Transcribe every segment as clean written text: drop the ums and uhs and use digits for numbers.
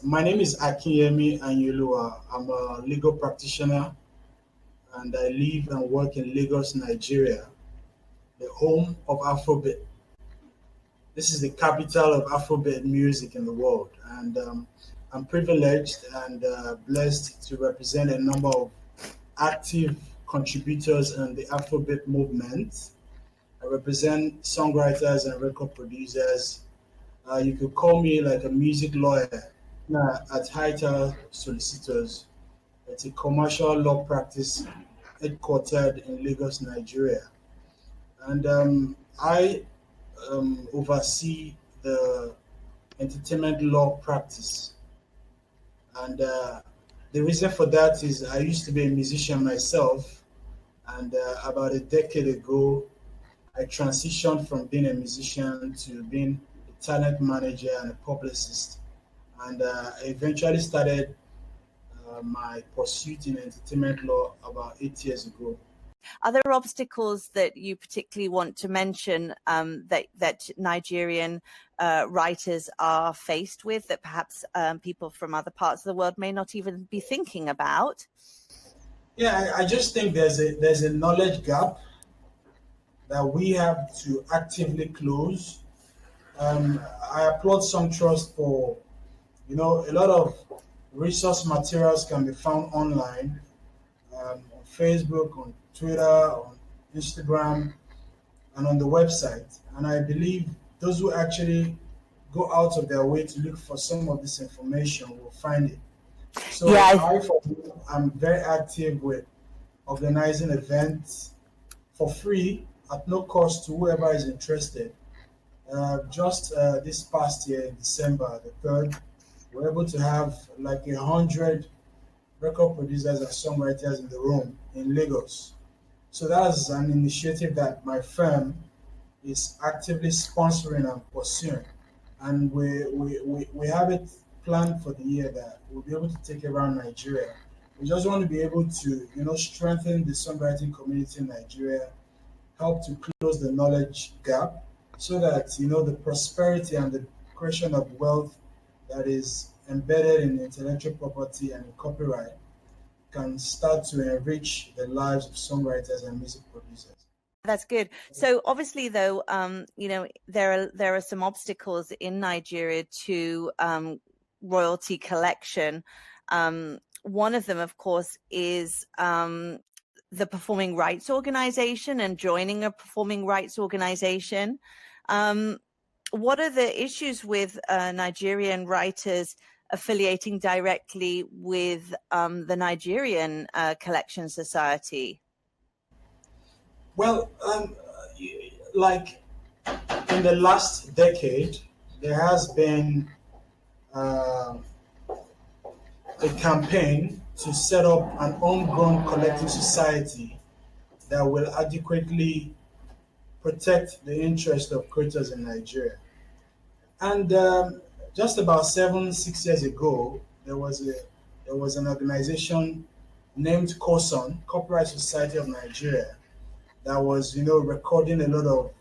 My name is Akinyemi Anyelua. I'm a legal practitioner and I live and work in Lagos, Nigeria, the home of Afrobeat. This is the capital of Afrobeat music in the world. And I'm privileged and blessed to represent a number of active contributors in the Afrobeat movement. I represent songwriters and record producers. You could call me like a music lawyer at HighTower Solicitors. It's a commercial law practice headquartered in Lagos, Nigeria. And I oversee the entertainment law practice. And the reason for that is I used to be a musician myself. And about a decade ago, I transitioned from being a musician to being a talent manager and a publicist. And I eventually started my pursuit in entertainment law about 8 years ago. Are there obstacles that you particularly want to mention that Nigerian writers are faced with that perhaps people from other parts of the world may not even be thinking about? Yeah, I just think there's a knowledge gap that we have to actively close. I applaud Songtrust for a lot of resource materials can be found online, on Facebook, on Twitter, on Instagram, and on the website. And I believe those who actually go out of their way to look for some of this information will find it. So Yeah, I'm very active with organizing events for free at no cost to whoever is interested. Just this past year in December the 3rd, we were able to have like 100 record producers and songwriters in the room in Lagos. So that's an initiative that my firm is actively sponsoring and pursuing. And we have it planned for the year that we'll be able to take around Nigeria. We just want to be able to, strengthen the songwriting community in Nigeria, help to close the knowledge gap so that, the prosperity and the creation of wealth that is embedded in intellectual property and in copyright can start to enrich the lives of songwriters and music producers. that's good. So obviously, though, there are some obstacles in Nigeria to royalty collection. One of them, of course, is the Performing Rights Organization and joining a performing rights organization. What are the issues with Nigerian writers affiliating directly with the Nigerian Collection Society? Well, like in the last decade, there has been uh, a campaign to set up an homegrown collective society that will adequately protect the interest of creators in Nigeria. And just about 6 years ago, there was an organization named COSON, Copyright Society of Nigeria, that was recording a lot of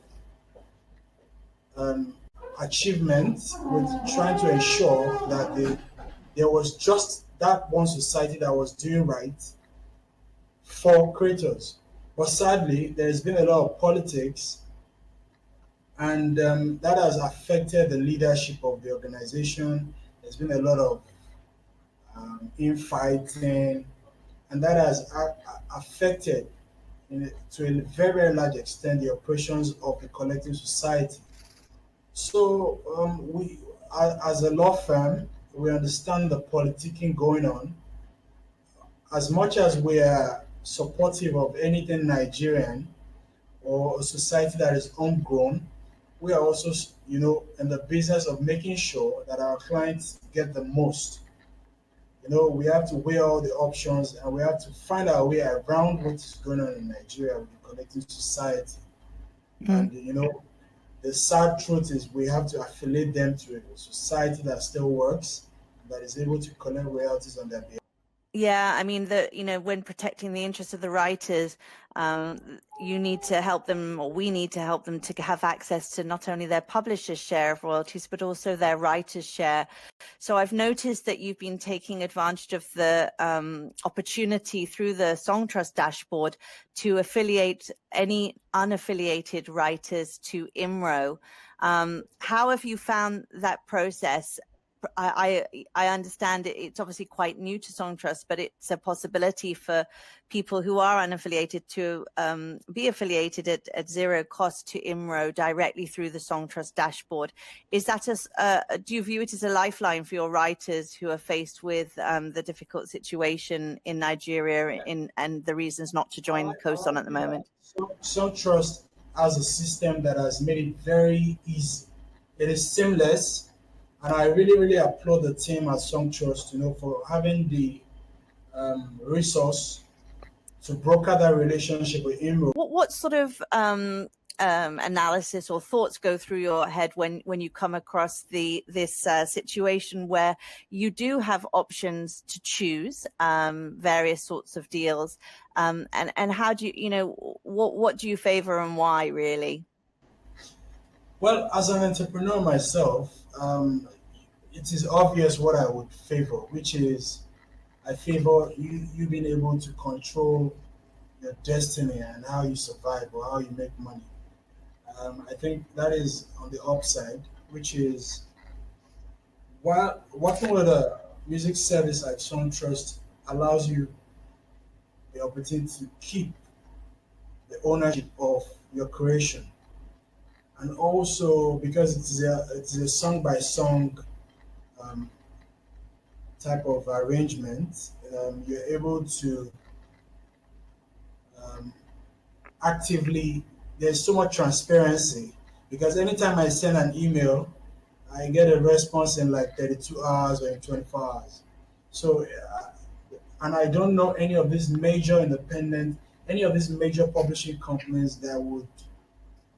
um, achievements with trying to ensure that there was just that one society that was doing right for creators. But sadly, there's been a lot of politics, and that has affected the leadership of the organization. There's been a lot of infighting, and that has affected, to a very, very large extent, the operations of the collective society. So, as a law firm, we understand the politicking going on. As much as we are supportive of anything Nigerian or a society that is homegrown, we are also, in the business of making sure that our clients get the most. We have to weigh all the options and we have to find our way around what is going on in Nigeria with the collective society. And, the sad truth is we have to affiliate them to a society that still works, that is able to collect royalties on their behalf. Yeah, I mean, when protecting the interests of the writers, you need to help them, or we need to help them to have access to not only their publisher's share of royalties, but also their writer's share. So I've noticed that you've been taking advantage of the opportunity through the Songtrust Dashboard to affiliate any unaffiliated writers to IMRO. How have you found that process? I understand it's obviously quite new to Songtrust, but it's a possibility for people who are unaffiliated to be affiliated at zero cost to IMRO directly through the Songtrust Dashboard. Is that do you view it as a lifeline for your writers who are faced with the difficult situation in Nigeria and the reasons not to join COSON at the moment? Songtrust has a system that has made it very easy. It is seamless. And I really, really applaud the team at Songtrust, for having the resource to broker that relationship with IMRO. What sort of analysis or thoughts go through your head when you come across this situation where you do have options to choose various sorts of deals, and how do what do you favor and why, really? Well, as an entrepreneur myself, it is obvious what I would favor, which is I favor you being able to control your destiny and how you survive or how you make money. I think that is on the upside, which is while working with a music service like Songtrust allows you the opportunity to keep the ownership of your creation. And also because it's a song by song um, type of arrangement, you're able to um, actively, there's so much transparency because anytime I send an email, I get a response in like 32 hours or in 24 hours. So, and I don't know any of these major independent, any of these major publishing companies that would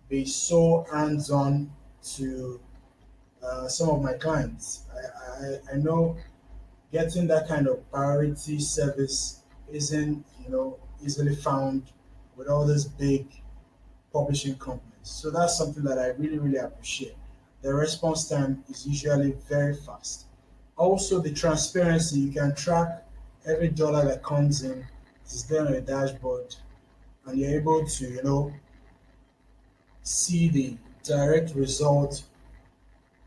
be so hands-on to some of my clients. I know getting that kind of priority service isn't easily found with all these big publishing companies. So that's something that I really really appreciate. The response time is usually very fast. Also, the transparency, you can track every dollar that comes in. It's there on a dashboard, and you're able to see the direct result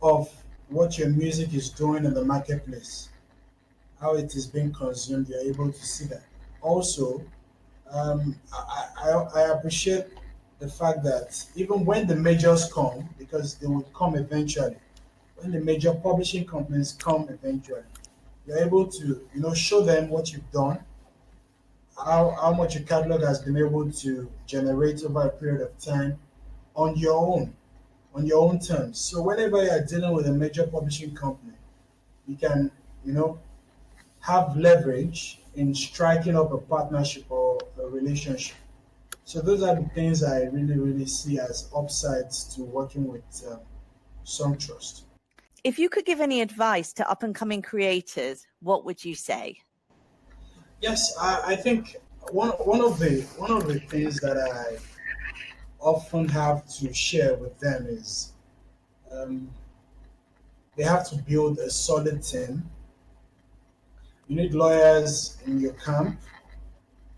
of what your music is doing in the marketplace, how it is being consumed. You're able to see that. Also, I appreciate the fact that even when the majors come, because they will come eventually, when the major publishing companies come eventually, you're able to show them what you've done, how much your catalog has been able to generate over a period of time on your own, on your own terms. So whenever you're dealing with a major publishing company, you can have leverage in striking up a partnership or a relationship. So those are the things I really, really see as upsides to working with Songtrust. If you could give any advice to up and coming creators, what would you say? Yes, I think one of the things that I often have to share with them is um, they have to build a solid team. You need lawyers in your camp.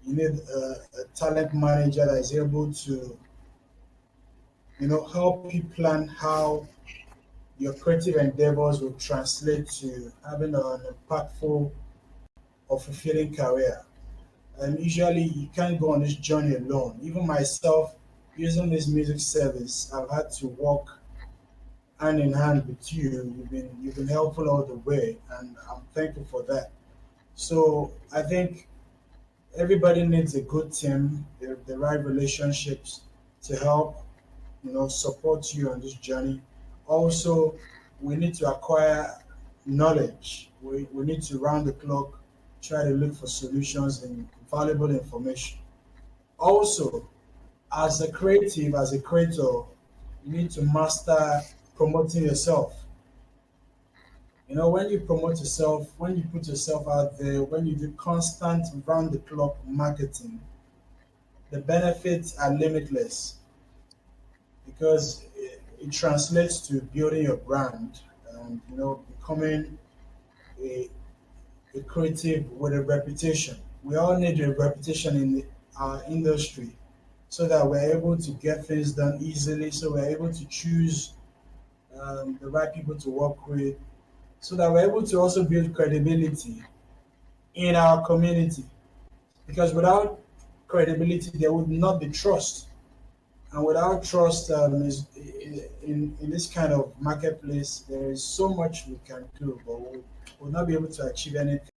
You need a talent manager that is able to help you plan how your creative endeavors will translate to having an impactful or fulfilling career. And usually you can't go on this journey alone. Even myself, using this music service, I've had to walk hand in hand with you. You've been helpful all the way, and I'm thankful for that. So I think everybody needs a good team, the right relationships to help support you on this journey. Also, we need to acquire knowledge. We need to round the clock try to look for solutions and valuable information. Also, as a creative, as a creator, you need to master promoting yourself. When you promote yourself, when you put yourself out there, when you do constant round the clock marketing, the benefits are limitless because it translates to building your brand and becoming a, a creative with a reputation. We all need a reputation in our industry so that we're able to get things done easily, so we're able to choose the right people to work with, so that we're able to also build credibility in our community. Because without credibility, there would not be trust. And without trust, in this kind of marketplace, there is so much we can do, but we'll not be able to achieve anything